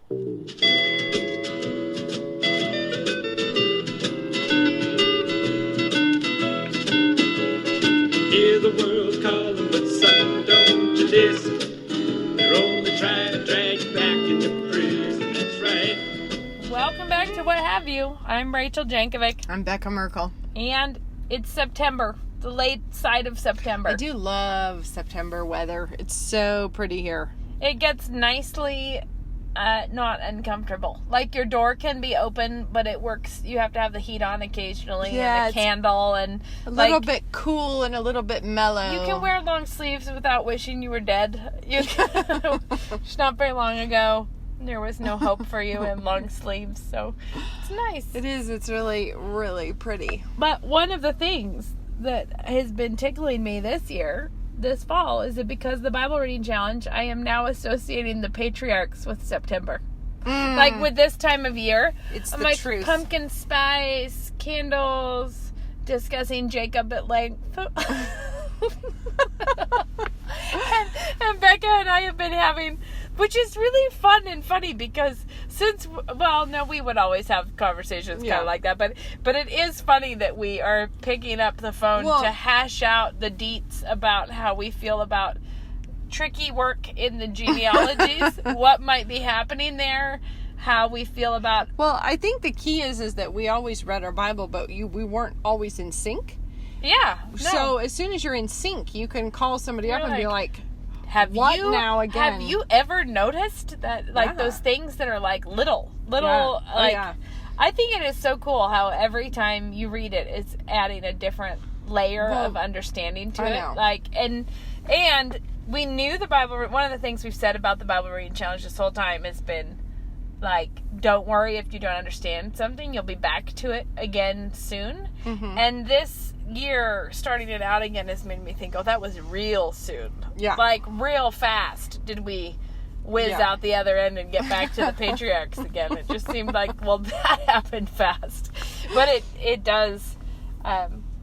Hear the world calling, but son, don't you listen. They're only trying to drag you back into prison. That's right. Welcome back to What Have You. I'm Rachel Jankovic. I'm Becca Merkel. And it's September, the late side of September. I do love September weather. It's so pretty here. It gets nicely not uncomfortable. Like your door can be open, but it works. You have to have the heat on occasionally and a candle and a little bit cool and a little bit mellow. You can wear long sleeves without wishing you were dead. It's not very long ago. There was no hope for you in long sleeves, so it's nice. It is. It's really, really pretty. But one of the things that has been tickling me this fall, is that because of the Bible reading challenge, I am now associating the patriarchs with September. Like with this time of year, it's I'm the like truth. Pumpkin spice, candles, discussing Jacob at length. and Becca and I have been having, which is really fun and funny because we would always have conversations kind of like that, but it is funny that we are picking up the phone to hash out the deets about how we feel about tricky work in the genealogies, what might be happening there, how we feel about... Well, I think the key is that we always read our Bible, but we weren't always in sync. Yeah. No. So as soon as you're in sync, you can call somebody up and be like, Have again? you ever noticed that, those things that are little, I think it is so cool how every time you read it, it's adding a different layer of understanding to it. And we knew the Bible, one of the things we've said about the Bible reading challenge this whole time has been, don't worry if you don't understand something, you'll be back to it again soon. Mm-hmm. And this year, starting it out again, has made me think, that was real soon. Yeah. Real fast did we whiz out the other end and get back to the patriarchs again. It just seemed like, that happened fast. But it does.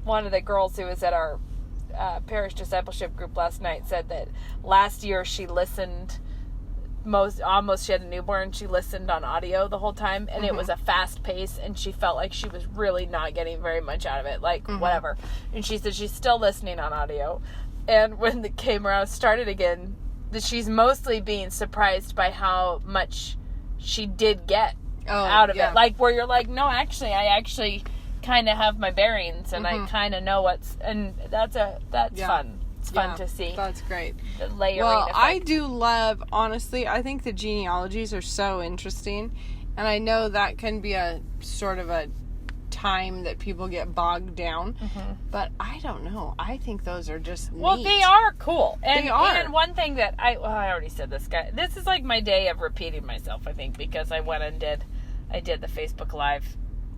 One of the girls who was at our parish discipleship group last night said that last year she listened she had a newborn, she listened on audio the whole time, and it was a fast pace, and she felt like she was really not getting very much out of it, whatever. And she said she's still listening on audio, and when it came around, started again, that she's mostly being surprised by how much she did get out of it. Where you're like, no, actually, I kind of have my bearings, and I kind of know and that's fun. It's fun to see. That's great. The layering effect. I do love, honestly, I think the genealogies are so interesting. And I know that can be a sort of a time that people get bogged down. Mm-hmm. But I don't know. I think those are just neat. Well, they are cool. And, they are. And one thing that I already said this, guy. This is my day of repeating myself, I think, because I went and did the Facebook Live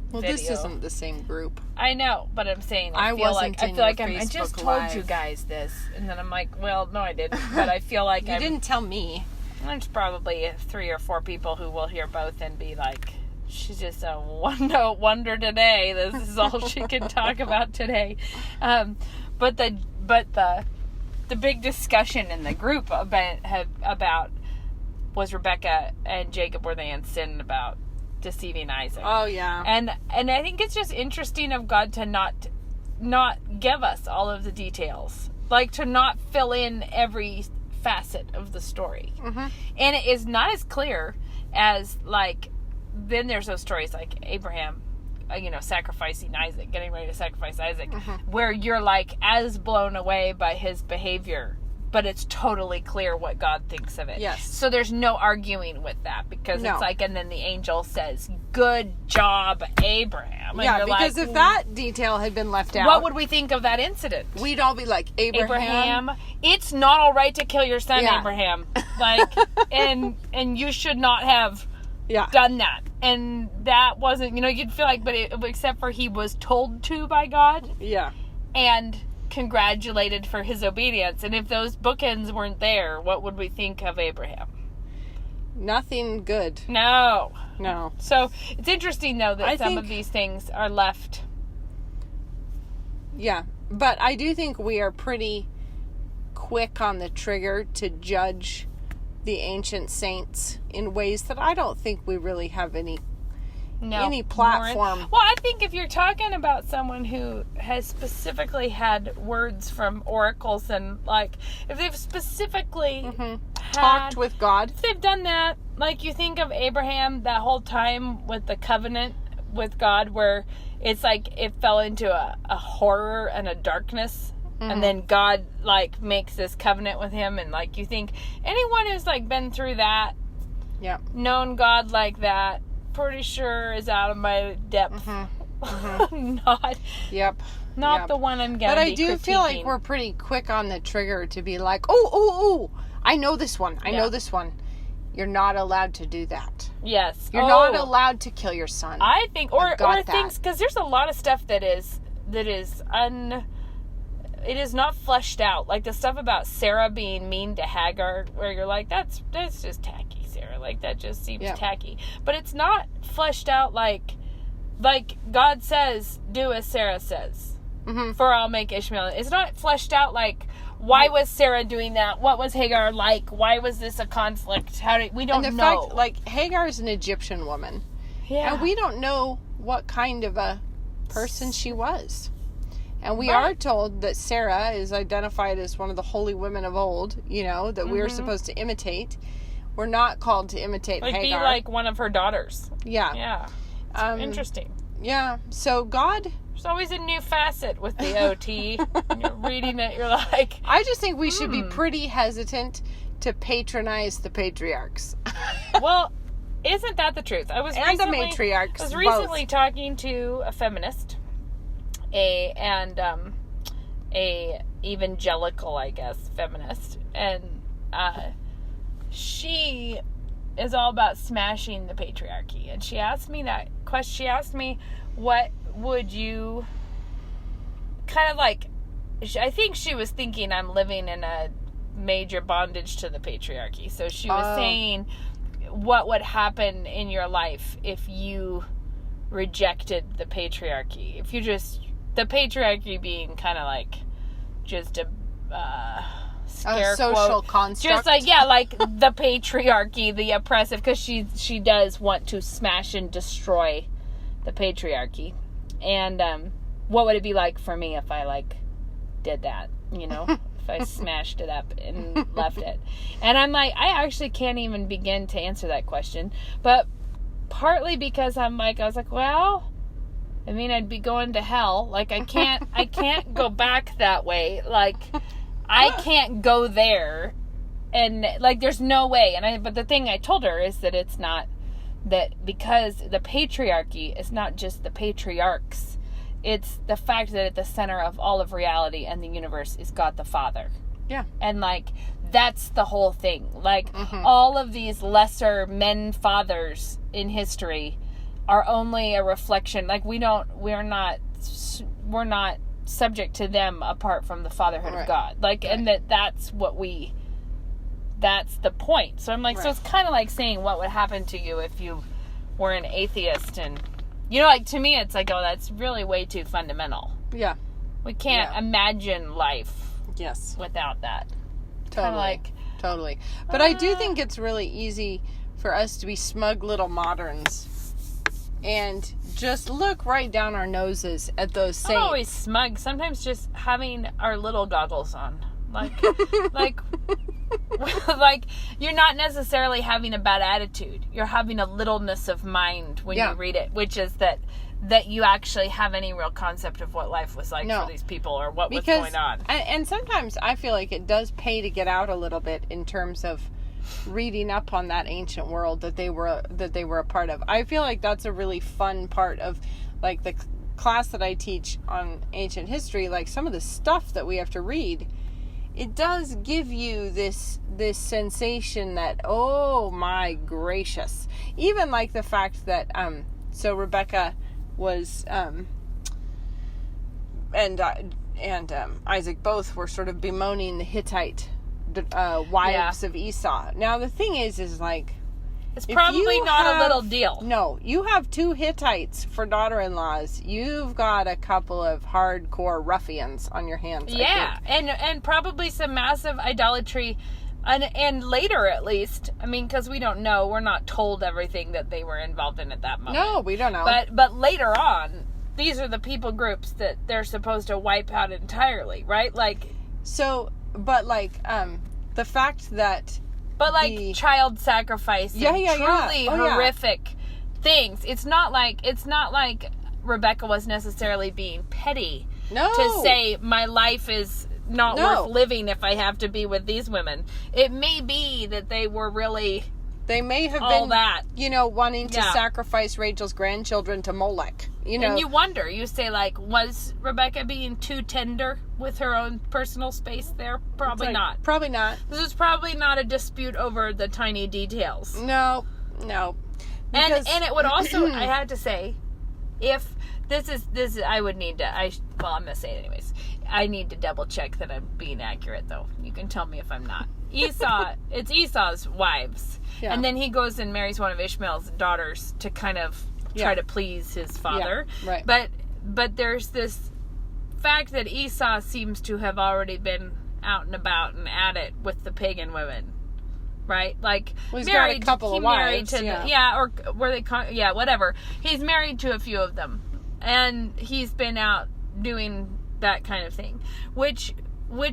video. This isn't the same group. I know, but I'm saying I feel like I just told you guys this, and then I'm like, well, no, I didn't. But I feel like you didn't tell me. There's probably 3 or 4 people who will hear both and be like, she's just a one-note wonder today. This is all she can talk about today. But the big discussion in the group about was Rebecca and Jacob, were they in sin about deceiving Isaac. Oh yeah. And I think it's just interesting of God to not give us all of the details. To not fill in every facet of the story. Mm-hmm. And it is not as clear as then there's those stories like Abraham sacrificing Isaac, getting ready to sacrifice Isaac, where you're as blown away by his behavior, but it's totally clear what God thinks of it. Yes. So there's no arguing with that because it's and then the angel says, "Good job, Abraham." And because if that detail had been left out, what would we think of that incident? We'd all be like, Abraham, it's not all right to kill your son, Abraham. And you should not have done that. And that wasn't, you'd feel except for he was told to by God. Yeah. And congratulated for his obedience. And if those bookends weren't there, what would we think of Abraham? Nothing good. No. No. So it's interesting, though, that some of these things are left. Yeah. But I do think we are pretty quick on the trigger to judge the ancient saints in ways that I don't think we really have any platform. Well, I think if you're talking about someone who has specifically had words from oracles and, like, if they've specifically talked with God. If they've done that, like, you think of Abraham that whole time with the covenant with God where it's like it fell into a horror and a darkness. And then God, like, makes this covenant with him. And, like, you think anyone who's, like, been through that, known God like that, pretty sure is out of my depth. Not the one I'm going to be But I do feel like we're pretty quick on the trigger to be like, oh, I know this one. I know this one. You're not allowed to do that. Yes. You're not allowed to kill your son. I think, or things, because there's a lot of stuff that is it is not fleshed out. Like the stuff about Sarah being mean to Hagar, where you're like, that's just tacky, Sarah. Like, that just seems tacky. But it's not fleshed out like God says, do as Sarah says. For I'll make Ishmael. It's not fleshed out like, why was Sarah doing that? What was Hagar like? Why was this a conflict? We don't know. And the fact, like, Hagar is an Egyptian woman. Yeah. And we don't know what kind of a person she was. And we are told that Sarah is identified as one of the holy women of old, that we're supposed to imitate. We're not called to imitate Hagar. Be like one of her daughters. Yeah. Yeah. It's interesting. Yeah. So God... There's always a new facet with the OT. When you're reading it, you're like... I just think we should be pretty hesitant to patronize the patriarchs. Well, isn't that the truth? The matriarchs. I was recently talking to a feminist... a evangelical, I guess, feminist, and she is all about smashing the patriarchy. And she asked me that question. She asked me, what would you kind of like, I think she was thinking I'm living in a major bondage to the patriarchy. So she was saying, what would happen in your life if you rejected the patriarchy? If you just... The patriarchy being kind of like just a social construct. Just like, like the patriarchy, the oppressive, because she does want to smash and destroy the patriarchy. And what would it be like for me if I, like, did that, if I smashed it up and left it? And I'm like, I actually can't even begin to answer that question. But partly because I was like, well... I mean, I'd be going to hell. Like, I can't go back that way. Like, I can't go there. And, like, there's no way. But the thing I told her is that it's not, that because the patriarchy is not just the patriarchs. It's the fact that at the center of all of reality and the universe is God the Father. Yeah. And, like, that's the whole thing. Like, all of these lesser men fathers in history are only a reflection. Like, we're not subject to them apart from the fatherhood of God. Like, and that's the point. So I'm like, so it's kind of like saying what would happen to you if you were an atheist. And, like, to me, it's like, oh, that's really way too fundamental. Yeah. We can't imagine life without that. Totally. But I do think it's really easy for us to be smug little moderns and just look right down our noses at those saints. I'm always smug. Sometimes just having our little goggles on. Like, like, you're not necessarily having a bad attitude. You're having a littleness of mind when you read it, which is that you actually have any real concept of what life was like for these people or what was going on. And sometimes I feel like it does pay to get out a little bit in terms of reading up on that ancient world that they were a part of. I feel like that's a really fun part of, like, the class that I teach on ancient history. Like, some of the stuff that we have to read, it does give you this sensation that, oh my gracious. Even like the fact that so Rebecca was and Isaac both were sort of bemoaning the Hittite wives of Esau. Now the thing is like, it's probably not a little deal. No, you have 2 Hittites for daughter-in-laws. You've got a couple of hardcore ruffians on your hands. Yeah, and probably some massive idolatry And later, at least, I mean, because we don't know, we're not told everything that they were involved in at that moment. No, we don't know. But later on, these are the people groups that they're supposed to wipe out entirely, right? Like, so, but like, the fact that, but like child sacrifice, and truly horrific things. It's not like Rebecca was necessarily being petty to say my life is not worth living if I have to be with these women. It may be that they were really, they may have all been that, wanting to sacrifice Rachel's grandchildren to Molech. And you wonder, you say, like, was Rebecca being too tender with her own personal space there? Probably not. Probably not. This is probably not a dispute over the tiny details. No. Because, and it would also, I had to say, if this is, I would need to, I'm going to say it anyways. I need to double check that I'm being accurate, though. You can tell me if I'm not. It's Esau's wives. Yeah. And then he goes and marries one of Ishmael's daughters to kind of try to please his father. Yeah, right. But there's this fact that Esau seems to have already been out and about and at it with the pagan women. Right? Like, well, he's got a couple of wives. Or were they, whatever. He's married to a few of them. And he's been out doing that kind of thing. Which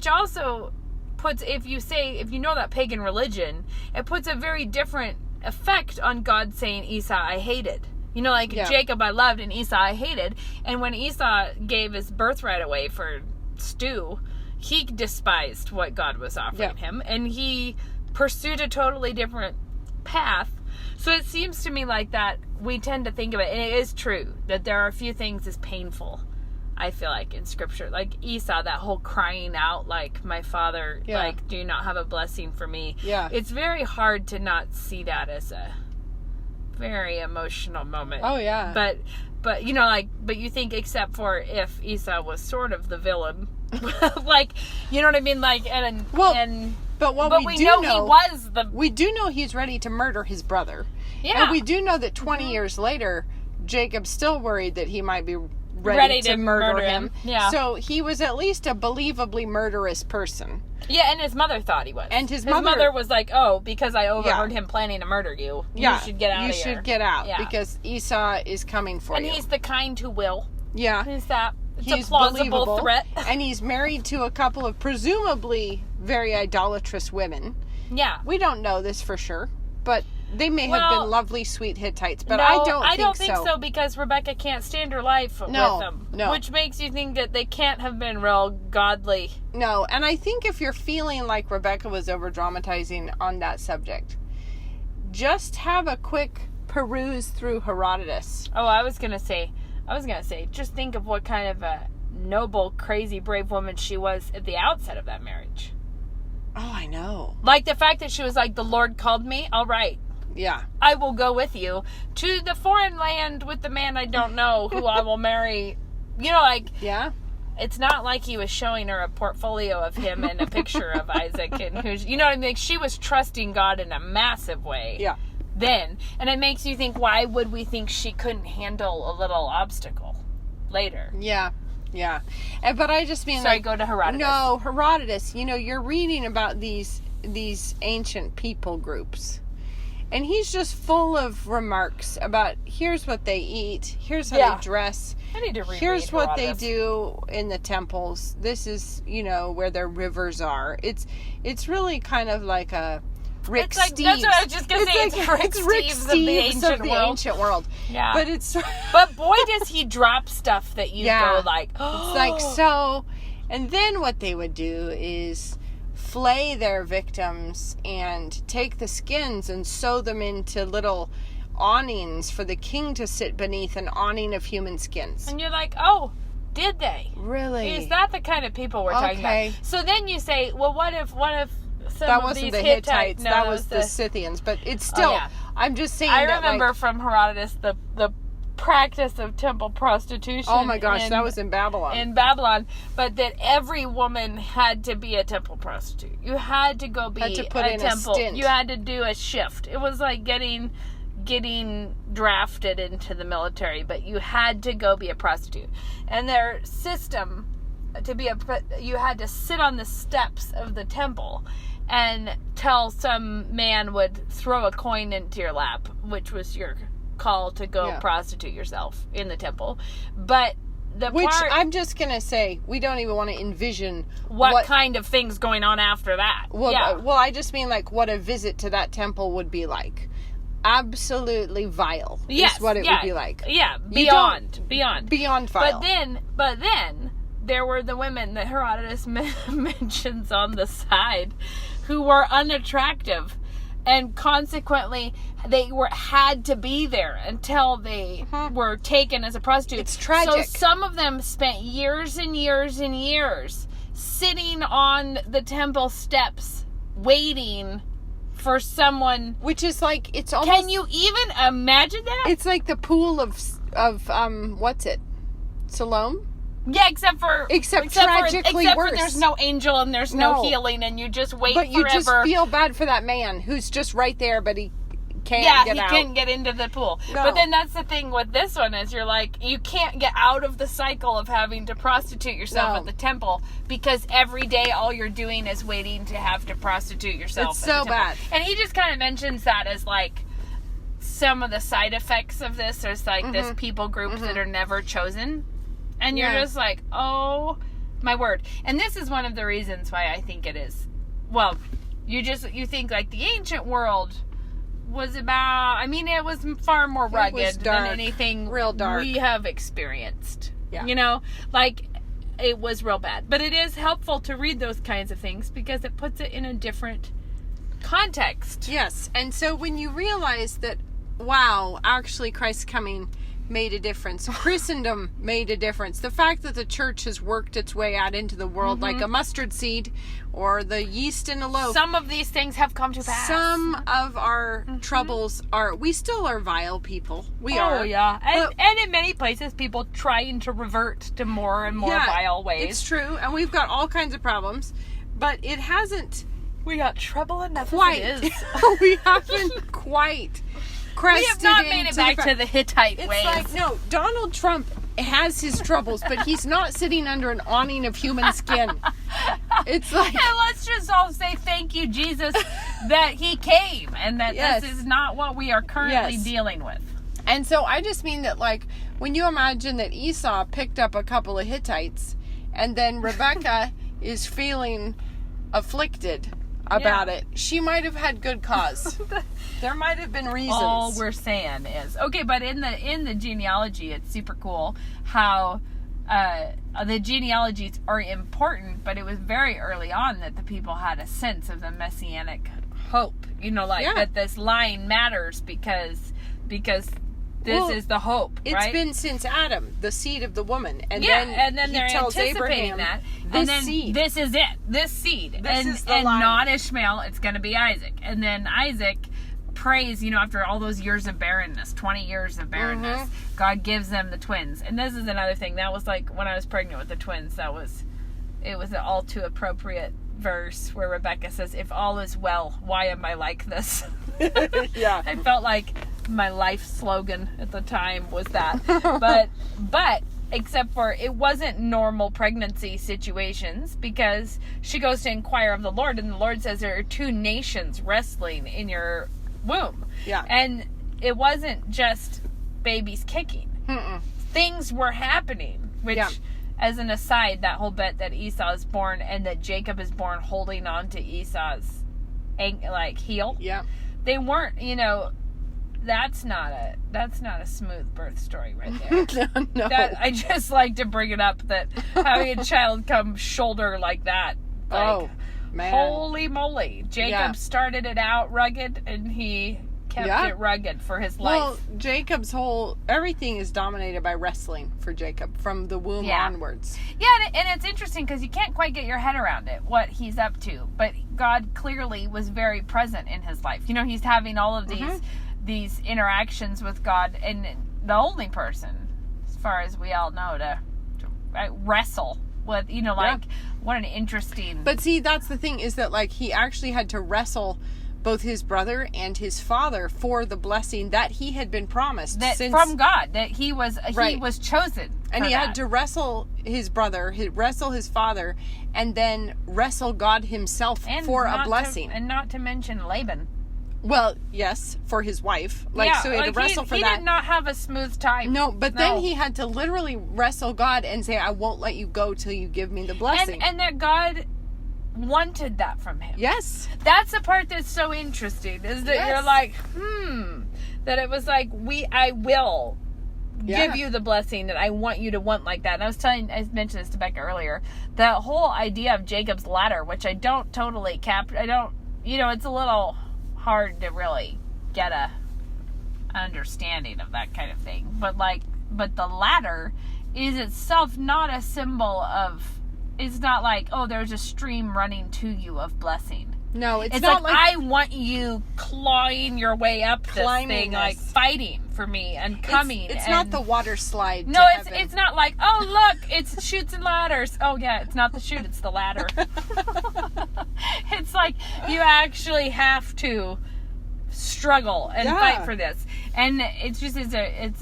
also puts, if you know that pagan religion, it puts a very different effect on God saying, Esau I hated. Jacob I loved and Esau I hated. And when Esau gave his birthright away for stew, he despised what God was offering him. And he pursued a totally different path. So it seems to me like that we tend to think of it, and it is true that there are a few things as painful, I feel like, in scripture. Like Esau, that whole crying out, like, my father, like, do you not have a blessing for me? Yeah. It's very hard to not see that as a very emotional moment. Oh, yeah. But but you think, except for if Esau was sort of the villain, like, you know what I mean? Like, But we do know he was we do know he's ready to murder his brother. Yeah. And we do know that 20 years later, Jacob's still worried that he might be ready to murder him. Yeah. So he was at least a believably murderous person. Yeah, and his mother thought he was. And his mother was like, oh, because I overheard him planning to murder you, you should get out of here. You should get out, because Esau is coming for you. And he's the kind who will. Yeah. He's a plausible believable threat. And he's married to a couple of presumably very idolatrous women. Yeah. We don't know this for sure, but they may have been lovely, sweet Hittites, but I don't think so. Because Rebecca can't stand her life with them. No. Which makes you think that they can't have been real godly. No, and I think if you're feeling like Rebecca was over-dramatizing on that subject, just have a quick peruse through Herodotus. Oh, I was going to say, just think of what kind of a noble, crazy, brave woman she was at the outset of that marriage. Oh, I know. Like the fact that she was like, the Lord called me, all right. Yeah. I will go with you to the foreign land with the man I don't know who I will marry. Yeah. It's not like he was showing her a portfolio of him and a picture of Isaac and who's, you know what I mean? Like, she was trusting God in a massive way. Yeah. Then. And it makes you think, why would we think she couldn't handle a little obstacle later? Yeah. Yeah. But I just mean, Sorry, go to Herodotus. No, Herodotus, you're reading about these ancient people groups. And he's just full of remarks about, here's what they eat, here's how they dress. I need to reread Here's what Herodotus. they do in the temples. This is, where their rivers are. It's really kind of like a Rick Steves. That's what I was just going to say. It's Rick Steves of the ancient world. Yeah. But it's... But boy, does he drop stuff that you go like, oh. It's like, so... And then what they would do is flay their victims and take the skins and sew them into little awnings for the king to sit beneath, an awning of human skins. And you're like, oh, did they? Really? Is that the kind of people we're talking about? So then you say, well, what if some that of wasn't these the Hittites, that was the Scythians, but it's still, I'm just saying I that, remember from Herodotus the practice of temple prostitution. Oh my gosh, that was in Babylon. In Babylon, but that every woman had to be a temple prostitute. You had to go be a temple. You had to do a shift. It was like getting drafted into the military, but you had to go be a prostitute. And their system you had to sit on the steps of the temple until some man would throw a coin into your lap, which was your call to go prostitute yourself in the temple. But I'm just going to say, we don't even want to envision what kind of things going on after that. Well, I just mean like what a visit to that temple would be like. Absolutely vile is what it would be like. Yeah, beyond vile. But then there were the women that Herodotus mentions on the side who were unattractive, and consequently they had to be there until they were taken as a prostitute. It's tragic. So some of them spent years and years and years sitting on the temple steps waiting for someone. Which is like, it's almost... Can you even imagine that? It's like the pool of what's it? Siloam? Yeah, except tragically worse. For there's no angel and there's no healing, and you just wait forever. But you just feel bad for that man who's just right there, but he can't get out. Yeah, he can't get into the pool. No. But then that's the thing with this one is you're like, you can't get out of the cycle of having to prostitute yourself at the temple, because every day all you're doing is waiting to have to prostitute yourself. It's so bad. And he just kind of mentions that as like some of the side effects of this. There's like this people group that are never chosen. And you're just like, oh my word. And this is one of the reasons why I think it is. Well, you think like the ancient world was about, I mean, it was far more rugged than anything real dark we have experienced. Yeah. You know, like it was real bad. But it is helpful to read those kinds of things because it puts it in a different context. Yes. And so when you realize that, wow, actually Christ's coming made a difference. Christendom made a difference. The fact that the church has worked its way out into the world like a mustard seed or the yeast in a loaf. Some of these things have come to pass. Some of our troubles we still are vile people. We are. Oh, yeah. And in many places, people trying to revert to more and more vile ways. It's true. And we've got all kinds of problems. But it hasn't... We got trouble enough quite. As it is. We haven't quite... We have not made it back to the Hittite ways. It's like, no, Donald Trump has his troubles, but he's not sitting under an awning of human skin. It's like... And let's just all say thank you, Jesus, that he came, and that this is not what we are currently dealing with. And so I just mean that, like, when you imagine that Esau picked up a couple of Hittites, and then Rebecca is feeling afflicted about it, she might have had good cause. There might have been reasons. All we're saying is but in the genealogy, it's super cool how the genealogies are important, but it was very early on that the people had a sense of the messianic hope. You know, like that this line matters because this is the hope. It's been since Adam, the seed of the woman, and then they're tells anticipating Abraham, that. This and then seed. This is it. This seed. This is the line. Not Ishmael. It's going to be Isaac. And then Isaac prays, after all those years of barrenness, 20 years of barrenness, God gives them the twins. And this is another thing. That was like when I was pregnant with the twins. It was an all too appropriate verse where Rebecca says, "If all is well, why am I like this?" Yeah. I felt like my life slogan at the time was that. But except for it wasn't normal pregnancy situations, because she goes to inquire of the Lord, and the Lord says there are two nations wrestling in your womb. Yeah. And it wasn't just babies kicking. Things were happening, which as an aside, that whole bit that Esau is born and that Jacob is born holding on to Esau's heel. Yeah. They weren't, that's not a smooth birth story right there. No. That I just like to bring it up, that having a child come shoulder like that. Oh, man. Holy moly. Jacob started it out rugged, and he kept it rugged for his life. Well, Jacob's everything is dominated by wrestling for Jacob from the womb onwards. Yeah, and it's interesting because you can't quite get your head around it, what he's up to. But God clearly was very present in his life. He's having all of these interactions with God, and the only person, as far as we all know, to wrestle with, what an interesting... But see, that's the thing, is that, like, he actually had to wrestle both his brother and his father for the blessing that he had been promised from God, that he was chosen. And he had to wrestle his brother, wrestle his father, and then wrestle God himself for a blessing. And not to mention Laban. Well, yes, for his wife. So he had to wrestle for that. He did not have a smooth time. No, but then he had to literally wrestle God and say, I won't let you go till you give me the blessing. And that God wanted that from him. Yes. That's the part that's so interesting, is that you're like, that it was like, I will give you the blessing that I want you to want like that. And I mentioned this to Becca earlier, that whole idea of Jacob's ladder, which I don't totally it's a little hard to really get a understanding of that kind of thing. But the ladder is itself not a symbol of, it's not like, oh, there's a stream running to you of blessing. No, it's not like I want you clawing your way up this thing, like fighting for me and coming. It's not the water slide. No, it's not like, oh, look, it's chutes and ladders. Oh yeah, it's not the chute, it's the ladder. It's like you actually have to struggle and fight for this, and it's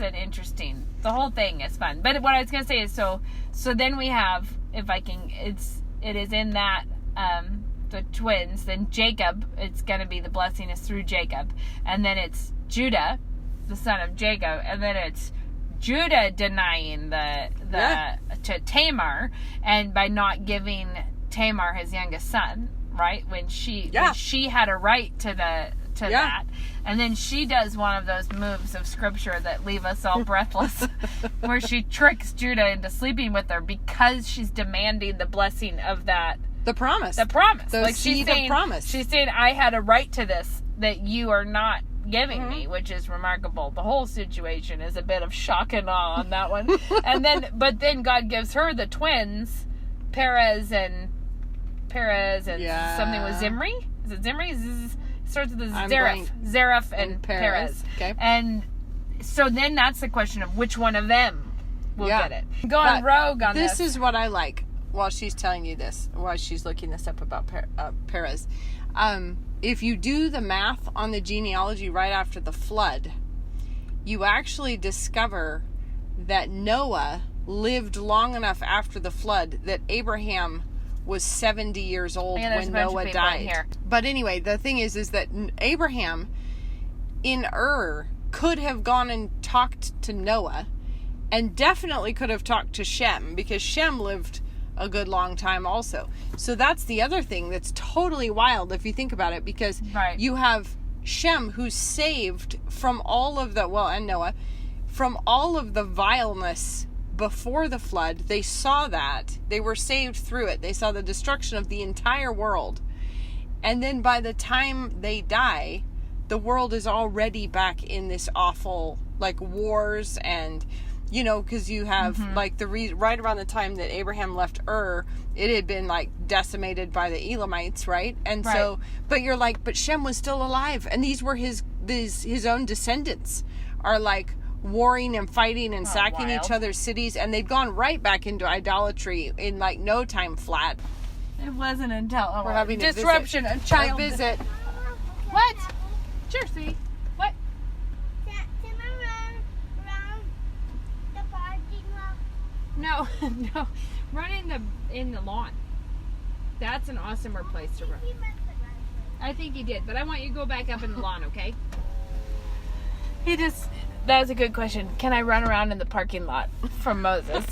an interesting. The whole thing is fun. But what I was gonna say is so then we have, if I can, it is in that the twins. Then Jacob, it's gonna be the blessing is through Jacob, and then it's Judah, the son of Jacob, and then it's Judah denying to Tamar, and by not giving Tamar his youngest son, right, when she had a right to that, and then she does one of those moves of scripture that leave us all breathless, where she tricks Judah into sleeping with her because she's demanding the blessing of that. The promise. The seed of promise. She's saying, I had a right to this that you are not giving me, which is remarkable. The whole situation is a bit of shock and awe on that one. But then God gives her the twins, Perez and something with Zimri. Is it Zimri? Starts with Zareph and Perez. Okay. And so then that's the question of which one of them will get it. Going rogue on this. This is what I like. While she's telling you this, while she's looking this up about Perez, if you do the math on the genealogy right after the flood, you actually discover that Noah lived long enough after the flood that Abraham was 70 years old when Noah died. But anyway, the thing is that Abraham in Ur could have gone and talked to Noah, and definitely could have talked to Shem, because Shem lived a good long time also. So that's the other thing that's totally wild if you think about it, because you have Shem, who's saved from all of the, and Noah, from all of the vileness before the flood. They saw that. They were saved through it. They saw the destruction of the entire world. And then by the time they die, the world is already back in this awful, wars and, because you have, right around the time that Abraham left Ur, it had been, decimated by the Elamites, right? And so, but you're but Shem was still alive. And these were his own descendants are, warring and fighting and sacking each other's cities, and they've gone right back into idolatry in no time flat. It wasn't until we're having disruption, a child visit. What? Sure, sweetie. What? Can I run around the parking lot? No, run in the lawn. That's an awesomer place to run. I think he did, but I want you to go back up in the lawn, okay? That was a good question. Can I run around in the parking lot from Moses?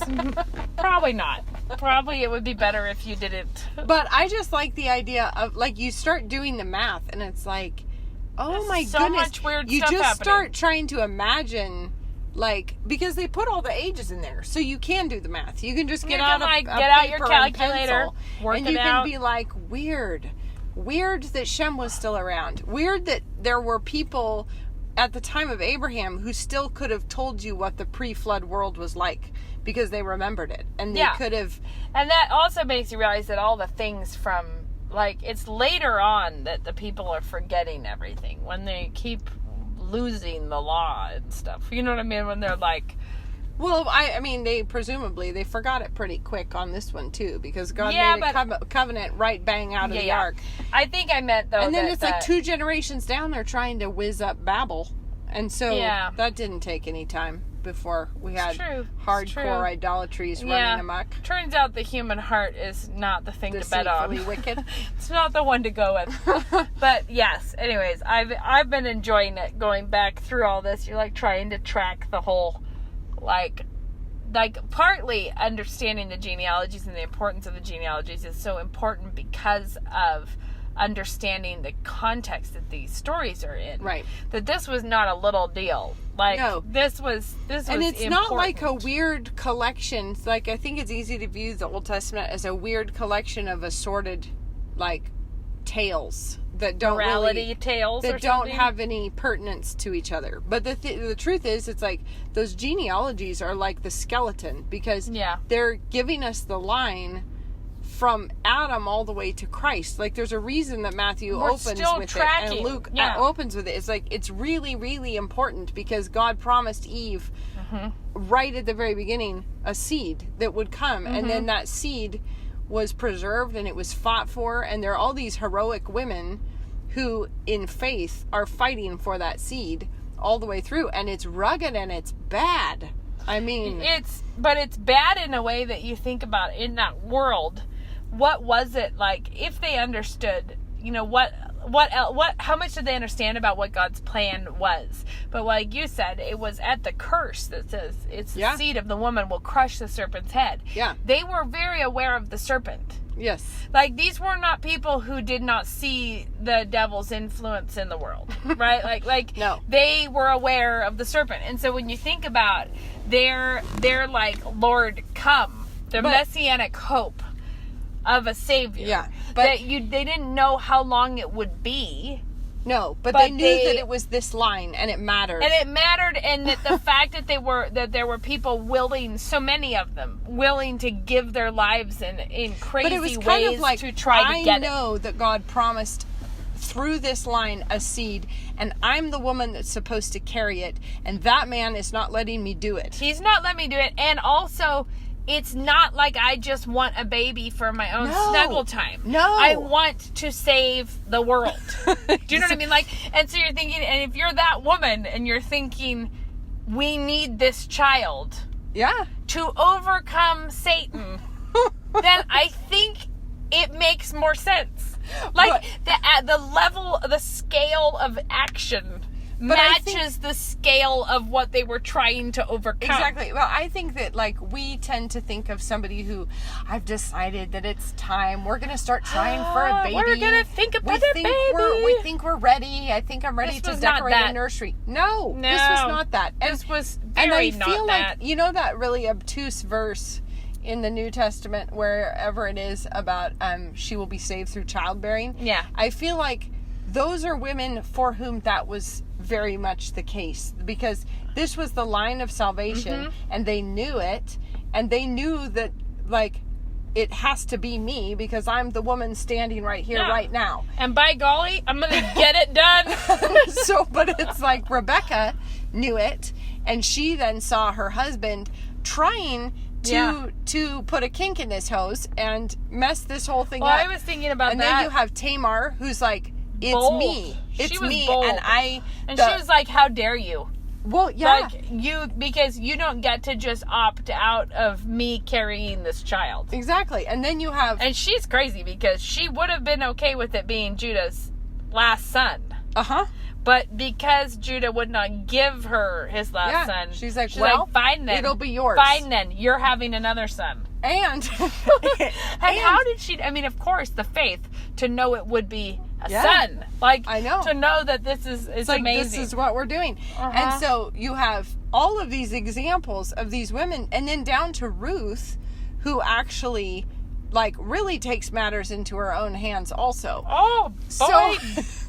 Probably not. Probably it would be better if you didn't. But I just like the idea of, you start doing the math, and it's oh my so goodness. Much weird you stuff just happening. Start trying to imagine, because they put all the ages in there, so you can do the math. You can just get out your calculator, work and it you out. can be weird that Shem was still around. Weird that there were people at the time of Abraham who still could have told you what the pre-flood world was like, because they remembered it, and they could have. And that also makes you realize that all the things from, it's later on that the people are forgetting everything, when they keep losing the law and stuff. You know what I mean? When they're Well, I mean, they forgot it pretty quick on this one too, because God made a covenant right bang out of the ark. I think I meant though. And then it's like 2 generations down, they're trying to whiz up Babel, and so that didn't take any time before we had hardcore idolatries running amok. Turns out the human heart is not the thing to bet on. Deceitfully wicked. It's not the one to go with. But yes, anyways, I've been enjoying it, going back through all this. You're like trying to track the whole, like partly understanding the genealogies and the importance of the genealogies is so important because of understanding the context that these stories are in. Right. That this was not a little deal. Like, no. This was and it's important. Not like a weird collection. It's like, I think it's easy to view the Old Testament as a weird collection of assorted, like, tales that don't tales that or don't something? have any pertinence to each other. But the truth is, it's like those genealogies are like the skeleton, because they're giving us the line from Adam all the way to Christ. Like, there's a reason that Matthew opens with it and Luke opens with it. It's like, it's really, really important, because God promised Eve right at the very beginning a seed that would come, and then that seed was preserved and it was fought for, and there are all these heroic women who in faith are fighting for that seed all the way through, and it's rugged and it's bad. I mean, it's bad in a way that you think about in that world. What was it like if they understood, you know, how much did they understand about what God's plan was? But like you said, it was at the curse that says it's the seed of the woman will crush the serpent's head. Yeah. They were very aware of the serpent. Yes. Like, these were not people who did not see the devil's influence in the world, right? Like no. They were aware of the serpent. And so when you think about their like, Lord, come, the messianic hope of a savior. Yeah. But they didn't know how long it would be. No, but they knew that it was this line, and it mattered. And it mattered, and that the fact that there were people willing, so many of them, willing to give their lives in crazy but it was ways kind of like, to try to get it. I know that God promised through this line a seed, and I'm the woman that's supposed to carry it, and that man is not letting me do it. He's not letting me do it, and also, it's not like I just want a baby for my own snuggle time. No. I want to save the world. Do you know what I mean? Like, and so you're thinking, and if you're that woman and you're thinking, we need this child to overcome Satan, then I think it makes more sense. Like, the scale of action matches the scale of what they were trying to overcome. Exactly. Well, I think that, like, we tend to think of somebody who, I've decided that it's time. We're going to start trying for a baby. We're going to think about a baby. We think we're ready. I think I'm ready to decorate a nursery. No, this was not that. This was very not that. And I feel like, you know that really obtuse verse in the New Testament, wherever it is, about she will be saved through childbearing? Yeah. I feel like those are women for whom that was very much the case, because this was the line of salvation, and they knew it, and they knew that, like, it has to be me, because I'm the woman standing right here right now, and by golly, I'm gonna get it done. So, but it's like Rebecca knew it, and she then saw her husband trying to put a kink in this hose and mess this whole thing up. I was thinking about and that. And then you have Tamar, who's like, it's bold. me. It's she was me. Bold. And she was like, how dare you? Well, yeah. Like, because you don't get to just opt out of me carrying this child. Exactly. And then you have... And she's crazy, because she would have been okay with it being Judah's last son. Uh-huh. But because Judah would not give her his last son, she's like, fine then. It'll be yours. Fine then. You're having another son. And how did she... I mean, of course, the faith to know it would be a son. Like, I know. To know that this is like, amazing. This is what we're doing. And so you have all of these examples of these women, and then down to Ruth, who actually, like, really takes matters into her own hands also. Oh,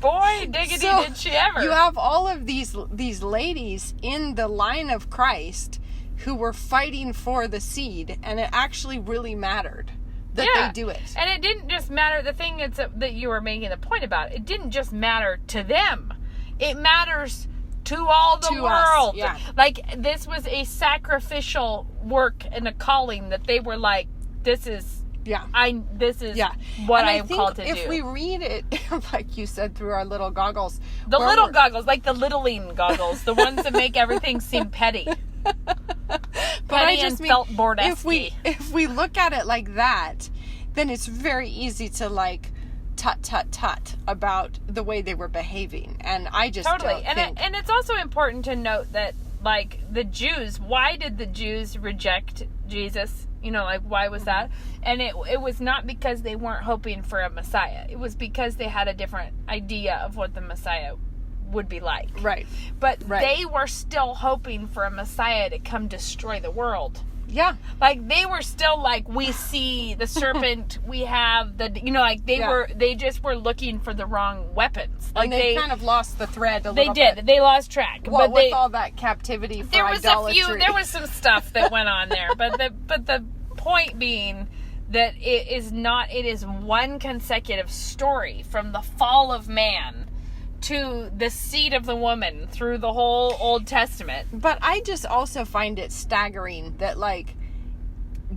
boy, diggity did she ever. You have all of these ladies in the line of Christ who were fighting for the seed, and it actually really mattered that they do it. And it didn't just matter, the thing that you were making the point about, it didn't just matter to them. It matters to all the To us, world. yeah. Like, this was a sacrificial work and a calling that they were like, this is Yeah. what And I am called to do. If we read it, like you said, through our little goggles. The where little we're- goggles, like the littling goggles, the ones that make everything seem petty. But Petty and felt if we look at it like that, then it's very easy to like tut about the way they were behaving, and I just Totally. don't think. And it's also important to note that, like, the Jews, why did the Jews reject Jesus? You know, like, why was that? And it was not because they weren't hoping for a Messiah. It was because they had a different idea of what the Messiah would be like. Right. But Right. they were still hoping for a Messiah to come destroy the world. Yeah. Like, they were still like, we see the serpent, we have the, you know, like, they just were looking for the wrong weapons. Like, And they kind of lost the thread a they little did. bit. They lost track. Well, but with all that captivity for there was idolatry. there was some stuff that went on there, but the point being that it is one consecutive story from the fall of man to the seed of the woman through the whole Old Testament. But I just also find it staggering that, like,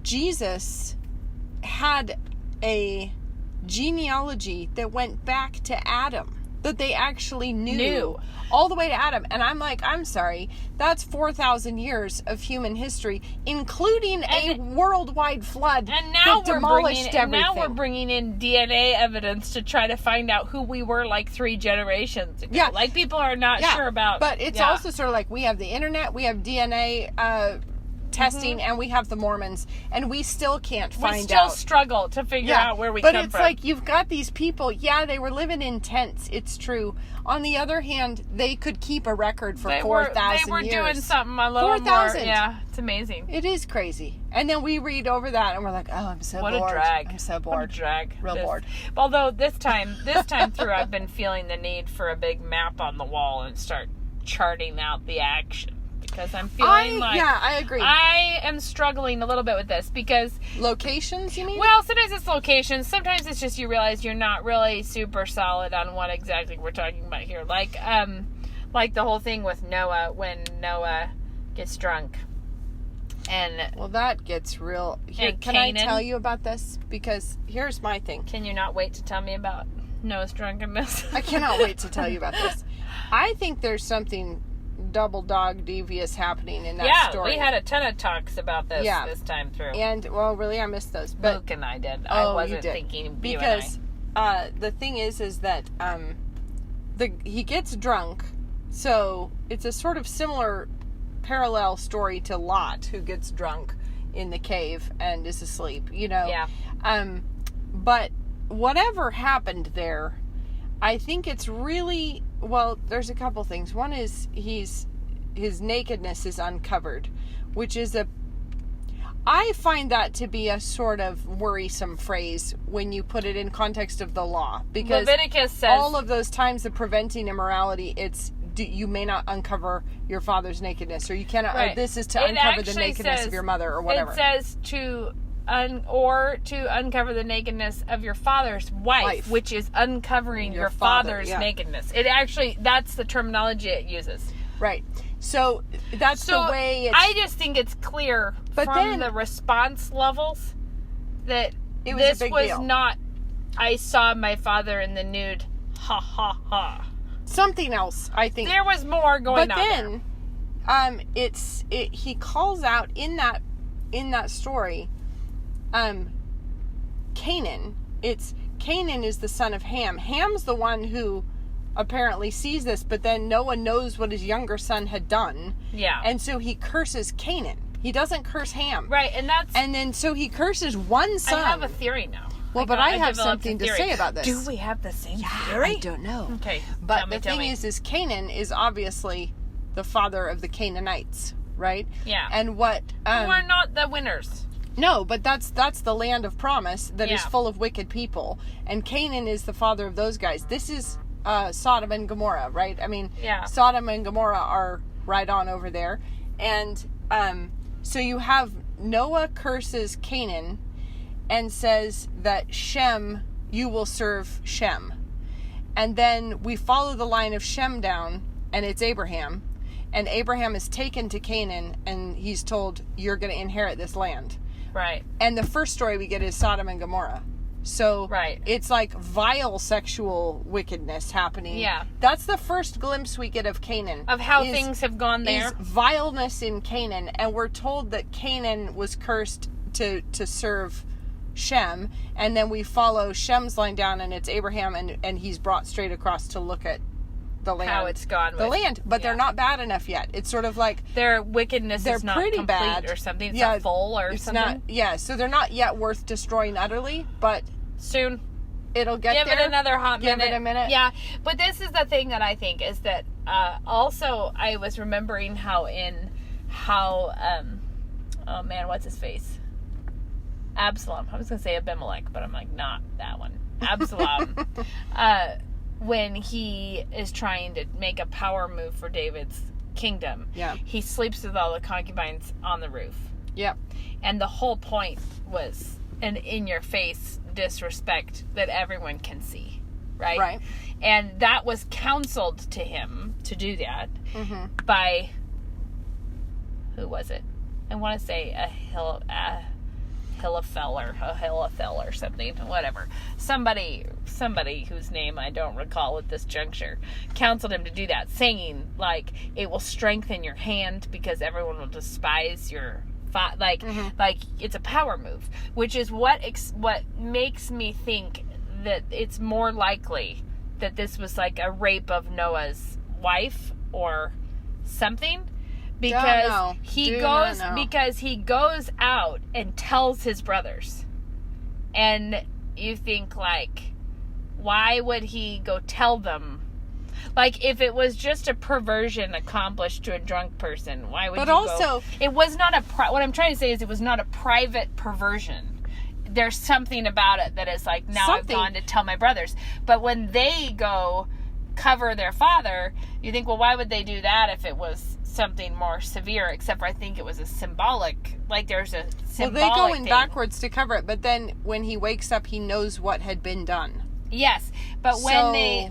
Jesus had a genealogy that went back to Adam, that they actually knew all the way to Adam. And I'm like, I'm sorry, that's 4,000 years of human history, including a worldwide flood And now that demolished everything. Now we're bringing in DNA evidence to try to find out who we were like 3 generations ago. Yeah. Like, people are not sure about. But it's also sort of like, we have the internet, we have DNA testing, and we have the Mormons, and we still can't find out. We still struggle to figure out where we come from. But it's like, you've got these people, they were living in tents, it's true. On the other hand, they could keep a record for 4,000 years. They were doing something a little 4,000. more. Yeah, it's amazing. It is crazy. And then we read over that, and we're like, oh, I'm so bored. What a drag. I'm so bored. What a drag. Real bored. Although this time through, I've been feeling the need for a big map on the wall and start charting out the action. Because I'm feeling I agree. I am struggling a little bit with this because... Locations, you mean? Well, sometimes it's locations. Sometimes it's just you realize you're not really super solid on what exactly we're talking about here. Like the whole thing with Noah, when Noah gets drunk. And... Well, that gets real... Here, And can I Canaan. tell you about this? Because here's my thing. Can you not wait to tell me about Noah's drunkenness? I cannot wait to tell you about this. I think there's something double dog devious happening in that story. We had a ton of talks about this this time through. And, well, really, I missed those. But Luke and I did. I wasn't thinking because the thing is that he gets drunk, so it's a sort of similar parallel story to Lot, who gets drunk in the cave and is asleep, you know. Yeah. But whatever happened there, I think it's really... Well, there's a couple things. One is his nakedness is uncovered, which is I find that to be a sort of worrisome phrase when you put it in context of the law, because Leviticus says all of those times of preventing immorality, you may not uncover your father's nakedness, or you cannot. Right. Or this is to It uncover the actually nakedness says- of your mother, or whatever. It says to uncover the nakedness of your father's wife, which is uncovering your father's nakedness. It actually, that's the terminology it uses. Right. So that's the way it's... I just think it's clear from the response levels that this was not, I saw my father in the nude, ha ha ha. Something else, I think. There was more going on there. But then, he calls out in that story, Canaan. Canaan is the son of Ham. Ham's the one who apparently sees this, but then Noah knows what his younger son had done. Yeah. And so he curses Canaan. He doesn't curse Ham. Right, and then so he curses one son. I have a theory now. Well, but I have something to say about this. Do we have the same theory? I don't know. Okay. But the thing is Canaan is obviously the father of the Canaanites, right? Yeah. And what... we're not the winners. No, but that's the land of promise that is full of wicked people. And Canaan is the father of those guys. This is Sodom and Gomorrah, right? I mean, Sodom and Gomorrah are right on over there. And so you have Noah curses Canaan and says that Shem, you will serve Shem. And then we follow the line of Shem down and it's Abraham. And Abraham is taken to Canaan, and he's told, you're going to inherit this land. Right. And the first story we get is Sodom and Gomorrah. So Right. it's like vile sexual wickedness happening. Yeah. That's the first glimpse we get of Canaan. Of how things have gone there. Is vileness in Canaan. And we're told that Canaan was cursed to serve Shem. And then we follow Shem's line down, and it's Abraham, and he's brought straight across to look at the land. How it's gone the with, land. But they're not bad enough yet. It's sort of like their wickedness they're is not pretty complete bad. or something. It's Yeah, not full or it's something. not. Yeah, so they're not yet worth destroying utterly, but Soon. it'll get Give there. it another hot minute. Give it a minute. Yeah. But this is the thing that I think is that also I was remembering how oh man, what's his face? Absalom. I was going to say Abimelech, but I'm like, not that one. Absalom. When he is trying to make a power move for David's kingdom, he sleeps with all the concubines on the roof. Yep. And the whole point was an in-your-face disrespect that everyone can see, right? Right. And that was counseled to him to do that by, who was it? I want to say Ahithophel or something, whatever. Somebody whose name I don't recall at this juncture counseled him to do that, saying, like, it will strengthen your hand because everyone will despise your like it's a power move, which is what makes me think that it's more likely that this was like a rape of Noah's wife or something. Because he goes out and tells his brothers. And you think, like, why would he go tell them? Like, if it was just a perversion accomplished to a drunk person, why would go? It was not what I'm trying to say is it was not a private perversion. There's something about it that is like, now I've gone to tell my brothers. But when they go cover their father, you think, well, why would they do that if it was something more severe? Except for I think it was a symbolic, like there's a symbolic they go in thing. backwards to cover it, but then when he wakes up, he knows what had been done. Yes, but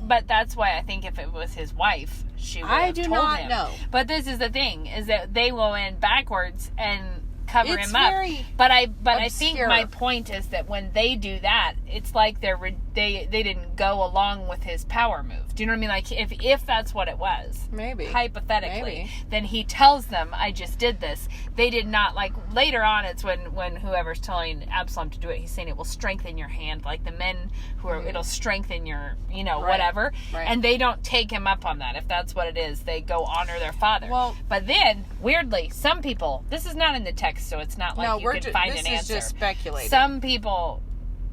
but that's why I think if it was his wife, she would have told him. I do not know. But this is the thing, is that they go in backwards and cover him up. But I think my point is that when they do that, it's like they didn't go along with his power move. Do you know what I mean? Like if that's what it was, maybe hypothetically, then he tells them, "I just did this." They did not, like, later on. It's when whoever's telling Absalom to do it, he's saying it will strengthen your hand, like the men who are. It'll strengthen your, whatever. Right. And they don't take him up on that. If that's what it is, they go honor their father. Well, but then weirdly, some people. This is not in the text, so it's not like you could find an answer. This is just speculating. Some people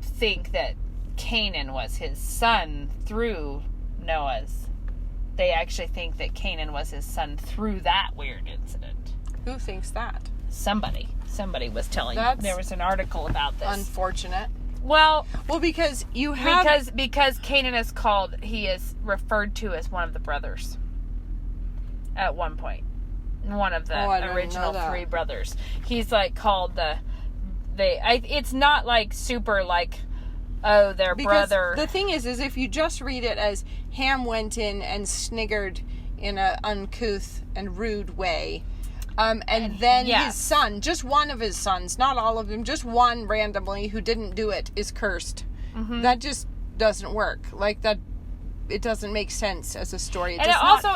think that Canaan was his son through Noah's. They actually think that Canaan was his son through that weird incident. Who thinks that? Somebody was telling me. There was an article about this. Unfortunate. Well, because you have... Because Canaan he is referred to as one of the brothers. At one point. One of the original three brothers. He's like called it's not like super like, oh, their brother. The thing is if you just read it as Ham went in and sniggered in an uncouth and rude way, and then his son, just one of his sons, not all of them, just one randomly who didn't do it, is cursed. Mm-hmm. That just doesn't work. Like that. It doesn't make sense as a story. It also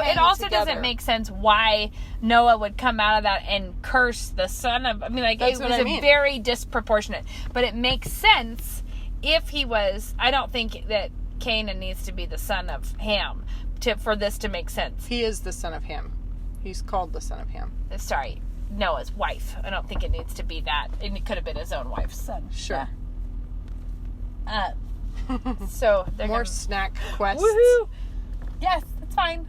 doesn't make sense why Noah would come out of that and curse the son of. I mean, like it was very disproportionate. But it makes sense if he was. I don't think that Canaan needs to be the son of Ham for this to make sense. He is the son of Ham. He's called the son of Ham. Sorry, Noah's wife. I don't think it needs to be that. And it could have been his own wife's son. Sure. So more snack quests. Woohoo! Yes, it's fine.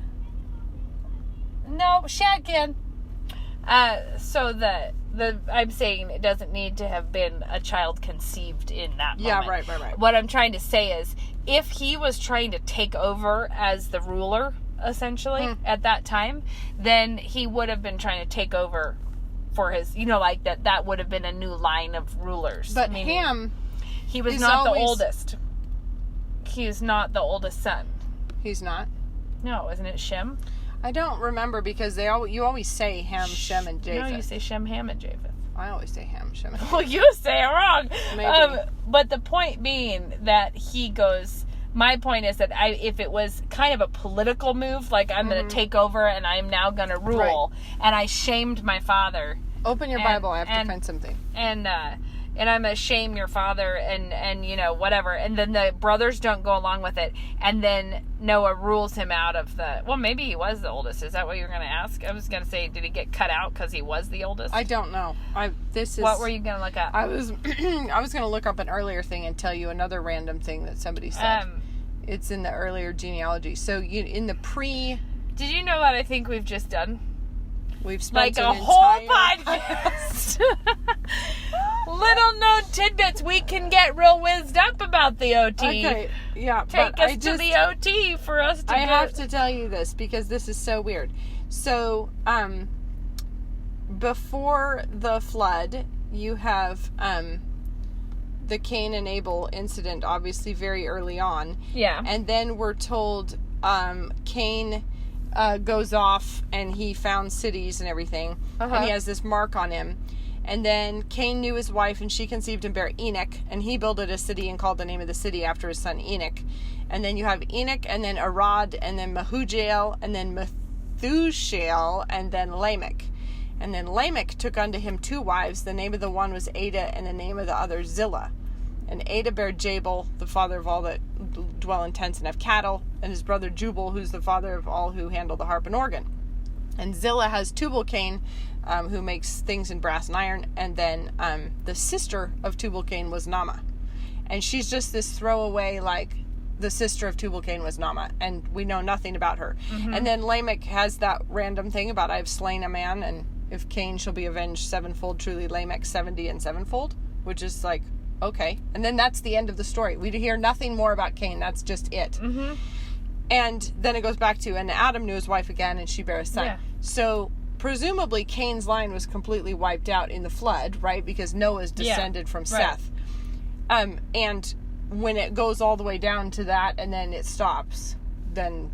No, shag can. So I'm saying it doesn't need to have been a child conceived in that moment. Yeah, right. What I'm trying to say is, if he was trying to take over as the ruler, essentially, at that time, then he would have been trying to take over for his, like that would have been a new line of rulers. But Ham, he was not the oldest. He is not the oldest son. He's not? No, isn't it Shem? I don't remember because you always say Ham, Shem, and Japheth. No, you say Shem, Ham, and Japheth. I always say Ham, Shem, and Japheth. Well, you say it wrong. Maybe. But the point being that he goes... My point is that if it was kind of a political move, like I'm going to take over and I'm now going to rule, and I shamed my father. Open your Bible. I have to find something. And I'm going to shame your father and whatever. And then the brothers don't go along with it. And then Noah rules him out of the... Well, maybe he was the oldest. Is that what you were going to ask? I was going to say, did he get cut out because he was the oldest? I don't know. What were you going to look up? I was going to look up an earlier thing and tell you another random thing that somebody said. It's in the earlier genealogy. So in the Did you know what I think we've just done? We've spent like a whole podcast. Little known tidbits. We can get real whizzed up about the OT. Okay, yeah. Take us to the OT for us to have to tell you this because this is so weird. So, before the flood, you have the Kane and Abel incident, obviously very early on. Yeah. And then we're told Kane goes off and he found cities and everything. And he has this mark on him. And then Cain knew his wife and she conceived and bare Enoch. And he builded a city and called the name of the city after his son Enoch. And then you have Enoch and then Arad and then Mehujael and then Methushael and then Lamech. And then Lamech took unto him 2 wives. The name of the one was Ada, and the name of the other Zillah. And Ada bare Jabal, the father of all that dwell in tents and have cattle, and his brother Jubal, who's the father of all who handle the harp and organ. And Zillah has Tubal-Cain, who makes things in brass and iron. And then the sister of Tubal-Cain was Naamah. And she's just this throwaway, like, the sister of Tubal-Cain was Naamah, and we know nothing about her. And then Lamech has that random thing about I have slain a man, and if Cain shall be avenged 7-fold, truly Lamech 70 and 7-fold, which is like, okay. And then that's the end of the story. We hear nothing more about Cain. That's just it. And then it goes back to, and Adam knew his wife again, and she bare a son. Yeah. So presumably Cain's line was completely wiped out in the flood, right? Because Noah's descended from Seth. And when it goes all the way down to that and then it stops, then,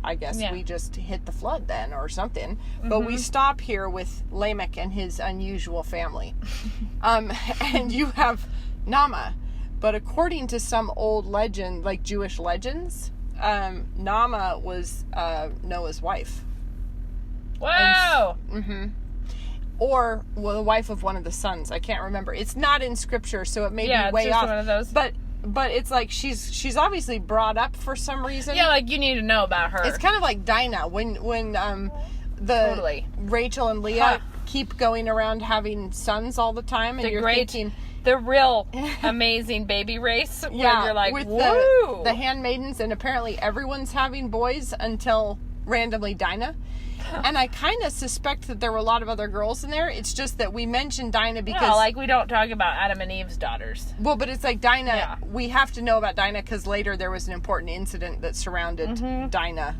I guess we just hit the flood then or something. But we stop here with Lamech and his unusual family. And you have Naamah. But according to some old legend, like Jewish legends, Naamah was Noah's wife. Wow! Or the wife of one of the sons. I can't remember. It's not in scripture, so it may be way it's just off. One of those. But it's like she's obviously brought up for some reason. Yeah, like you need to know about her. It's kind of like Dinah when Rachel and Leah keep going around having sons all the time, and you're thinking the real amazing baby race. Where you're like, with woo! The handmaidens, and apparently everyone's having boys until randomly Dinah. And I kind of suspect that there were a lot of other girls in there. It's just that we mentioned Dinah because... Yeah, like we don't talk about Adam and Eve's daughters. Well, but it's like Dinah... Yeah. We have to know about Dinah because later there was an important incident that surrounded Dinah,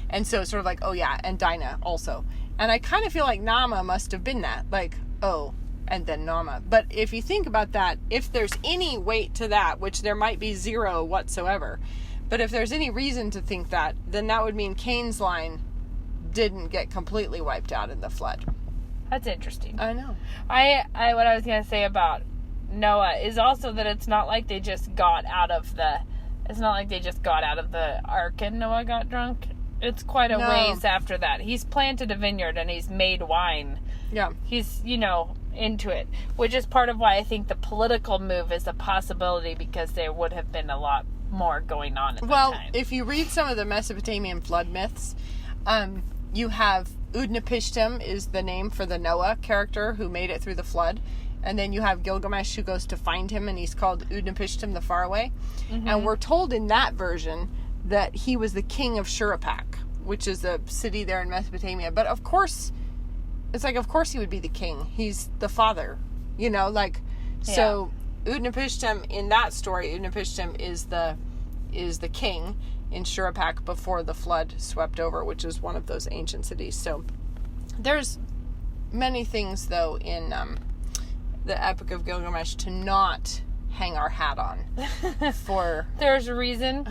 And so it's sort of like, oh yeah, and Dinah also. And I kind of feel like Naamah must have been that. Like, oh, and then Naamah. But if you think about that, if there's any weight to that, which there might be 0 whatsoever, but if there's any reason to think that, then that would mean Cain's line didn't get completely wiped out in the flood. That's interesting. I know. What I was going to say about Noah is also that it's not like they just got out of the ark and Noah got drunk. It's quite a ways after that. He's planted a vineyard and he's made wine. Yeah. He's, into it, which is part of why I think the political move is a possibility because there would have been a lot more going on at that time. Well, if you read some of the Mesopotamian flood myths, you have Udnapishtim is the name for the Noah character who made it through the flood. And then you have Gilgamesh who goes to find him, and he's called Udnapishtim the Faraway. And we're told in that version that he was the king of Shuruppak, which is a city there in Mesopotamia. But of course, it's like, of course he would be the king. He's the father, So Udnapishtim, in that story, Udnapishtim is the king in Shuruppak before the flood swept over, which is one of those ancient cities. So there's many things, though, in the Epic of Gilgamesh to not hang our hat on. There's a reason.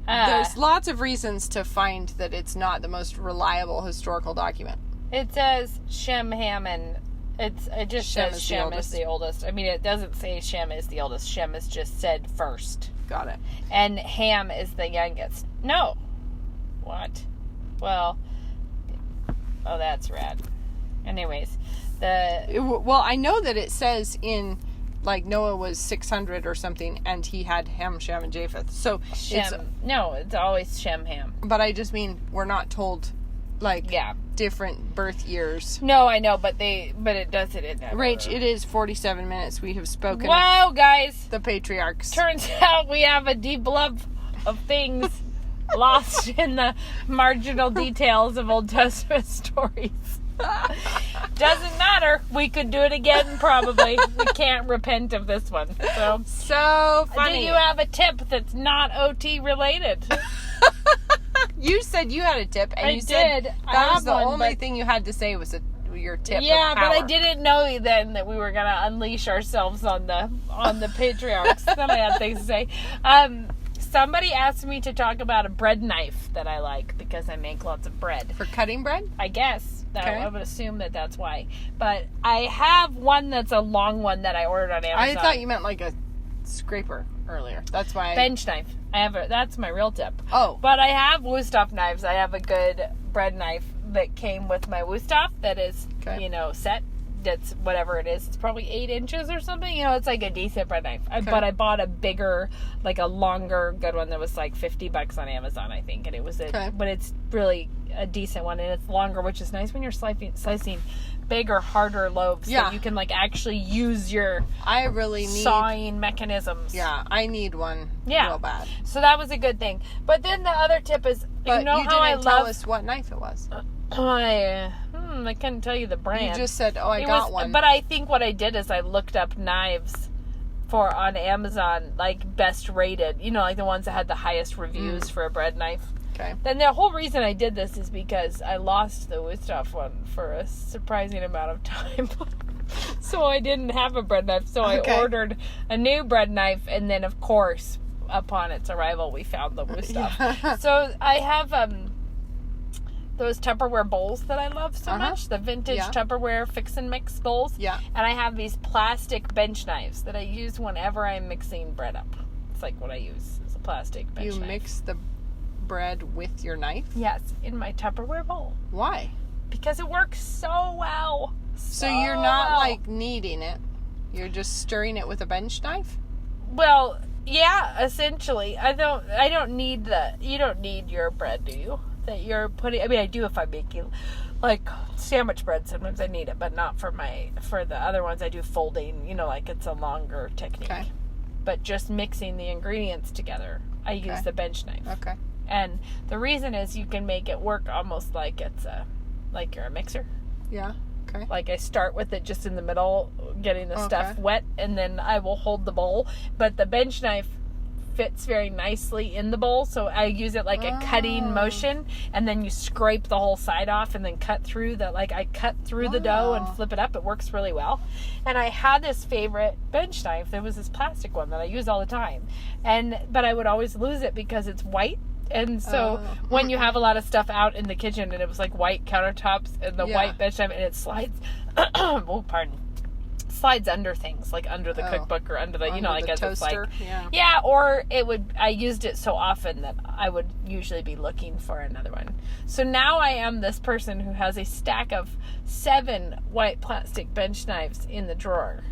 There's lots of reasons to find that it's not the most reliable historical document. It says Shem, Ham, and it just Shem says is Shem the is the oldest. I mean, it doesn't say Shem is the oldest. Shem is just said first. Got it. And Ham is the youngest. No. What? Well, oh, that's rad. Anyways, well, I know that it says in, like, Noah was 600 or something, and he had Ham, Shem, and Japheth. So it's always Shem, Ham. But I just mean we're not told, like, yeah, different birth years. No, I know, but it does it in that. Rach, it is 47 minutes. We have spoken. Wow, guys! The patriarchs. Turns out we have a deep love of things lost in the marginal details of Old Testament stories. Doesn't matter. We could do it again, probably. We can't repent of this one. So funny. Do you have a tip that's not OT related? You said you had a tip, and you said that was the only thing you had to say was your tip. Yeah, but I didn't know then that we were gonna unleash ourselves on the patriarchs. Then I had things to say. Somebody asked me to talk about a bread knife that I like because I make lots of bread. For cutting bread? I guess. I would assume that's why. But I have one that's a long one that I ordered on Amazon. I thought you meant like a scraper earlier. That's why. Bench knife. That's my real tip. Oh. But I have Wusthof knives. I have a good bread knife that came with my Wusthof that is, set. That's whatever it is. It's probably 8 inches or something. It's like a decent bread knife. Okay. But I bought a bigger, like a longer, good one that was like $50 on Amazon, I think. And it was but it's really a decent one, and it's longer, which is nice when you're slicing bigger, harder loaves. Yeah. So you can like actually use your sawing mechanisms. Yeah, I need one real bad. So that was a good thing. But then the other tip is, but you didn't tell us what knife it was. I couldn't tell you the brand. You just said, I got one. But I think what I did is I looked up knives on Amazon, like best rated, like the ones that had the highest reviews for a bread knife. Okay. Then the whole reason I did this is because I lost the Wusthof one for a surprising amount of time. So I didn't have a bread knife. So I ordered a new bread knife, and then of course, upon its arrival, we found the Wusthof. Yeah. So I have those Tupperware bowls that I love so much, the vintage Tupperware fix and mix bowls. Yeah. And I have these plastic bench knives that I use whenever I'm mixing bread up. It's like what I use is a plastic bench knife. You mix the bread with your knife? Yes, in my Tupperware bowl. Why? Because it works so well. So you're not like kneading it. You're just stirring it with a bench knife? Well, yeah, essentially. I don't need you don't need your bread, do you? That you're putting, I do if I'm making like sandwich bread, sometimes I need it, but not for the other ones I do folding, like it's a longer technique. Okay. But just mixing the ingredients together, I use the bench knife. Okay. And the reason is you can make it work almost like like you're a mixer. Yeah. Okay. Like I start with it just in the middle, getting the stuff wet, and then I will hold the bowl. But the bench knife fits very nicely in the bowl, so I use it like a cutting motion, and then you scrape the whole side off and then cut through I cut through the dough and flip it up. It works really well. And I had this favorite bench knife. There was this plastic one that I use all the time, but I would always lose it because it's white. And so when you have a lot of stuff out in the kitchen, and it was like white countertops and the white bench knife, and it slides slides under things, like under the cookbook or under the I guess it's like or I used it so often that I would usually be looking for another one. So now I am this person who has a stack of 7 white plastic bench knives in the drawer,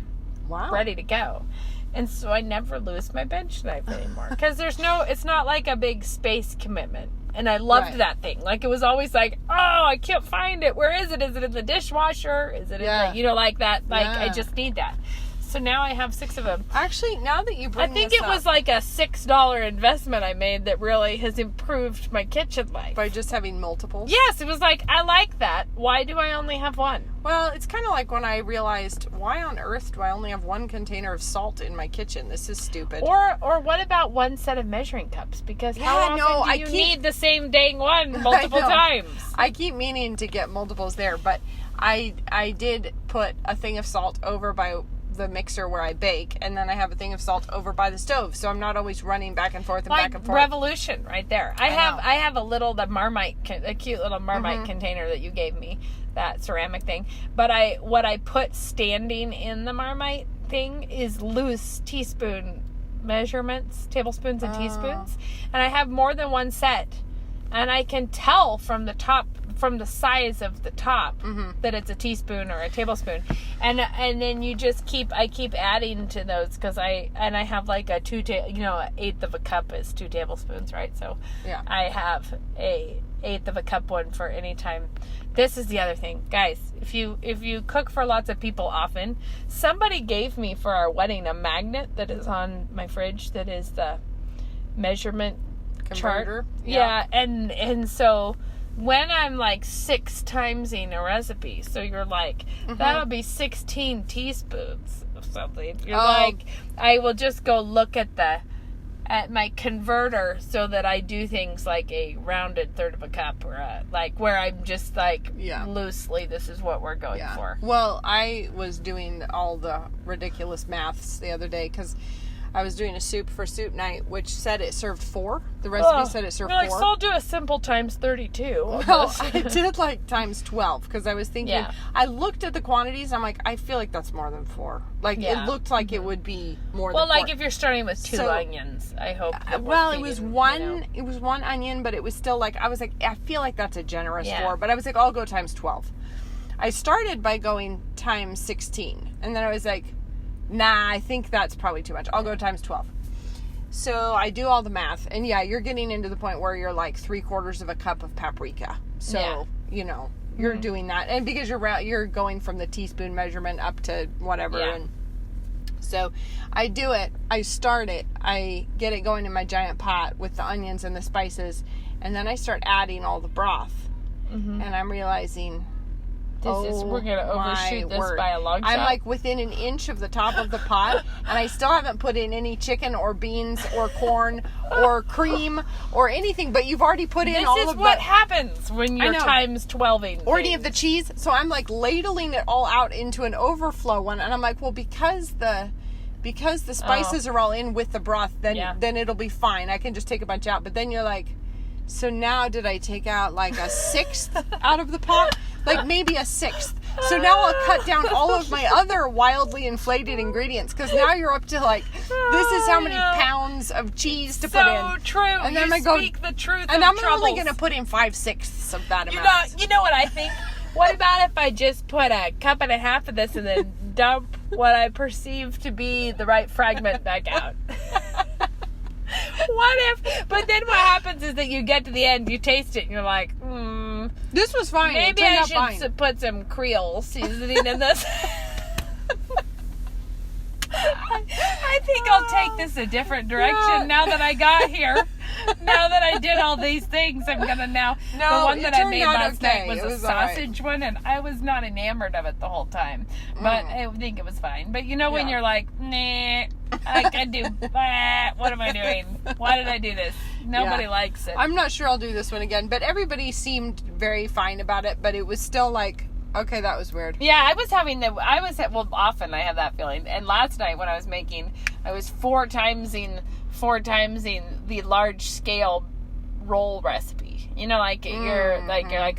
ready to go. And so I never lose my bench knife anymore because it's not like a big space commitment. And I loved that thing. Like, it was always like, I can't find it. Where is it? Is it in the dishwasher? Is it in the, like that? Like, I just need that. So now I have 6 of them. Actually, now that you bring I think it was like a $6 investment I made that really has improved my kitchen life. By just having multiples? Yes, it was like, I like that. Why do I only have one? Well, it's kind of like when I realized, why on earth do I only have 1 container of salt in my kitchen? This is stupid. Or what about 1 set of measuring cups? Because how often do you need the same dang one multiple times? I keep meaning to get multiples there, but I did put a thing of salt over by the mixer where I bake, and then I have a thing of salt over by the stove, so I'm not always running back and forth and like back and forth. revolution right there. I have a cute little Marmite Mm-hmm. container that you gave me, that ceramic thing. But what I put standing in the Marmite thing is loose teaspoon measurements, tablespoons and teaspoons, and I have more than one set, and I can tell from the size of the top that it's a teaspoon or a tablespoon, and then I keep adding to those, because I have like an eighth of a cup is 2 tablespoons, right? So Yeah. I have a eighth of a cup one for any time. This is the other thing, guys. If you cook for lots of people often, somebody gave me for our wedding a magnet that is on my fridge that is the measurement Converter. chart. Yeah, and so when I'm like 6 timesing a recipe, so you're like, that'll be 16 teaspoons of something. You're like, I will just go look at my converter so that I do things like a rounded third of a cup, or where I'm just like, loosely, this is what we're going for. Well, I was doing all the ridiculous maths the other day, because I was doing a soup for soup night, which said it served 4. The recipe said it served 4. So I'll do a simple times 32. Well, I did like times 12, because I was thinking, I looked at the quantities, I'm like, I feel like that's more than 4. Like, it looked like it would be more than 4. Well, like if you're starting with 2 onions, I hope. Well, it was one. It was 1 onion, but it was still like, I was like, I feel like that's a generous 4. But I was like, I'll go times 12. I started by going times 16, and then I was like, nah, I think that's probably too much. I'll go times 12. So I do all the math, and you're getting into the point where you're like 3/4 of a cup of paprika. So you're doing that, and because you're going from the teaspoon measurement up to whatever, and so I do it. I start it. I get it going in my giant pot with the onions and the spices, and then I start adding all the broth, and I'm realizing, we're going to overshoot this by a long shot. I'm like within an inch of the top of the pot, and I still haven't put in any chicken or beans or corn or cream or anything, but you've already put in all of the... This is what happens when you're times 12ing. Or any of the cheese. So I'm like ladling it all out into an overflow one, and I'm like, well, because the spices are all in with the broth, then it'll be fine. I can just take a bunch out. But then you're like, so now did I take out like a 1/6 out of the pot? Like maybe a 1/6. So now I'll cut down all of my other wildly inflated ingredients, because now you're up to like, this is how many pounds of cheese to put in. So true. And then you speak the truth. And I'm only going to put in 5/6 of that amount. You know what I think? What about if I just put a cup and a half of this and then dump what I perceive to be the right fragment back out? But then what happens is that you get to the end, you taste it, and you're like, this was fine. Maybe I should put some Creole seasoning in this. I think I'll take this a different direction now that I got here. Now that I did all these things, I'm gonna now. The one that I made last night was a sausage one, and I was not enamored of it the whole time. But I think it was fine. But when you're like, nah, I can do. What am I doing? Why did I do this? Nobody likes it. I'm not sure I'll do this one again, but everybody seemed very fine about it. But it was still like, okay, that was weird. Yeah, often I have that feeling. And last night when I was making, I was 4 timesing the large scale roll recipe. You're like,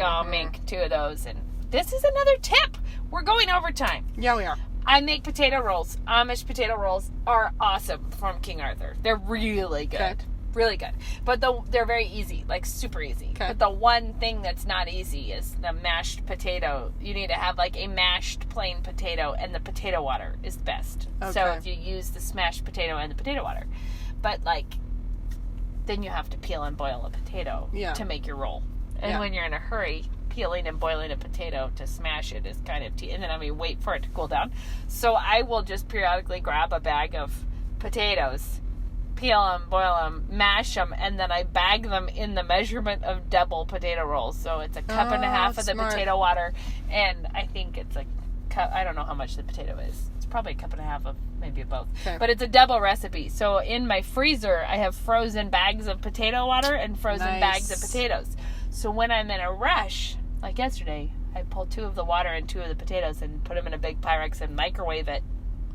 I'll make 2 of those. And this is another tip. We're going overtime. Yeah, we are. I make potato rolls. Amish potato rolls are awesome from King Arthur. They're really good. Okay. Really good. But they're very easy, like super easy. Okay. But the one thing that's not easy is the mashed potato. You need to have like a mashed plain potato, and the potato water is the best. Okay. So if you use the smashed potato and the potato water. But then you have to peel and boil a potato to make your roll. And when you're in a hurry, peeling and boiling a potato to smash it is kind of and then wait for it to cool down. So I will just periodically grab a bag of potatoes, peel them, boil them, mash them, and then I bag them in the measurement of double potato rolls. So it's a cup and a half of the potato water, and I think it's a cup. I don't know how much the potato is. It's probably a cup and a half of maybe of both. Okay. But it's a double recipe. So in my freezer, I have frozen bags of potato water and frozen bags of potatoes. So when I'm in a rush, like yesterday, I pull 2 of the water and 2 of the potatoes and put them in a big Pyrex and microwave it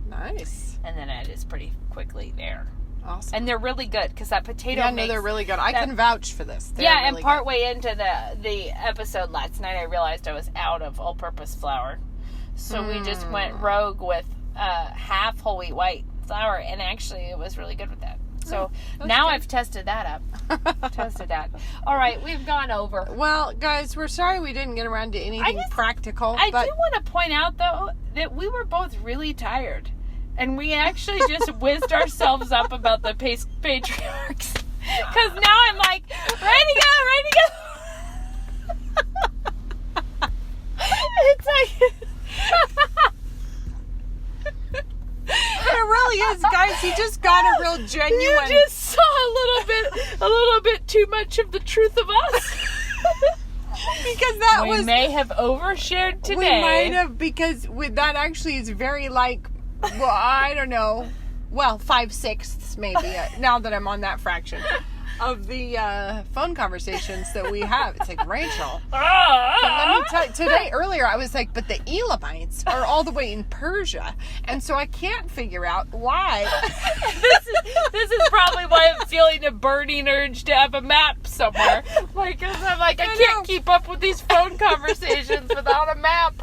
Nice. And then it is pretty quickly there. Awesome. And they're really good because that potato Yeah, no, they're really good. I can vouch for this. They're yeah, really and partway into the episode last night, I realized I was out of all-purpose flour. So we just went rogue with half whole wheat white flour, and actually it was really good with that. So now I've tested that up. All right, we've gone over. Well, guys, we're sorry we didn't get around to anything practical. I do want to point out, though, that we were both really tired. And we actually just whizzed ourselves up about the patriarchs. Because now I'm like, ready to go. It's like... It really is, guys. You just got a real genuine... You just saw a little bit too much of the truth of us. Because we may have overshared today. We might have, because that actually is very like, well, I don't know, well, 5/6 maybe, now that I'm on that fraction of the phone conversations that we have. It's like, Rachel, but let me tell you, today, earlier, I was like, but the Elamites are all the way in Persia, and so I can't figure out why. This is probably why I'm feeling a burning urge to have a map somewhere. Like, 'cause I'm like, I can't keep up with these phone conversations without a map.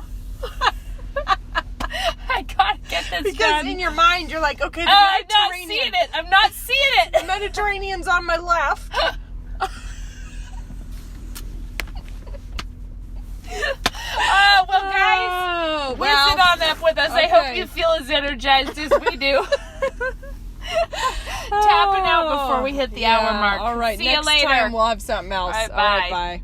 I gotta get this because done. In your mind, you're like, okay, the I'm Mediterranean. I'm not seeing it. The Mediterranean's on my left. Well, guys, whiz it on up with us. Okay. I hope you feel as energized as we do. Tapping out before we hit the hour mark. All right, see next you later. time we'll have something else. All right, bye.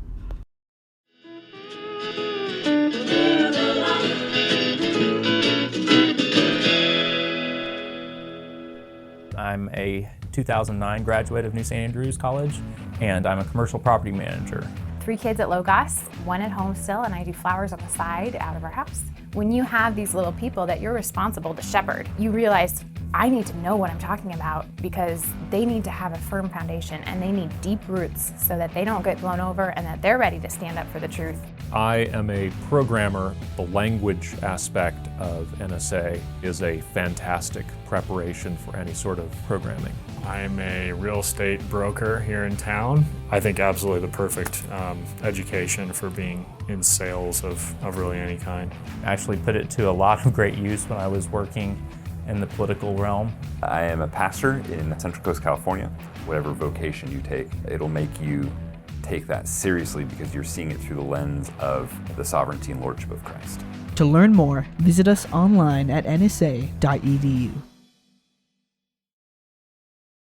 I'm a 2009 graduate of New St. Andrews College, and I'm a commercial property manager. 3 kids at Logos, 1 at home still, and I do flowers on the side out of our house. When you have these little people that you're responsible to shepherd, you realize I need to know what I'm talking about because they need to have a firm foundation and they need deep roots so that they don't get blown over and that they're ready to stand up for the truth. I am a programmer. The language aspect of NSA is a fantastic preparation for any sort of programming. I'm a real estate broker here in town. I think absolutely the perfect education for being in sales of really any kind. I actually put it to a lot of great use when I was working in the political realm. I am a pastor in Central Coast, California. Whatever vocation you take, it'll make you take that seriously because you're seeing it through the lens of the sovereignty and lordship of Christ. To learn more, visit us online at nsa.edu.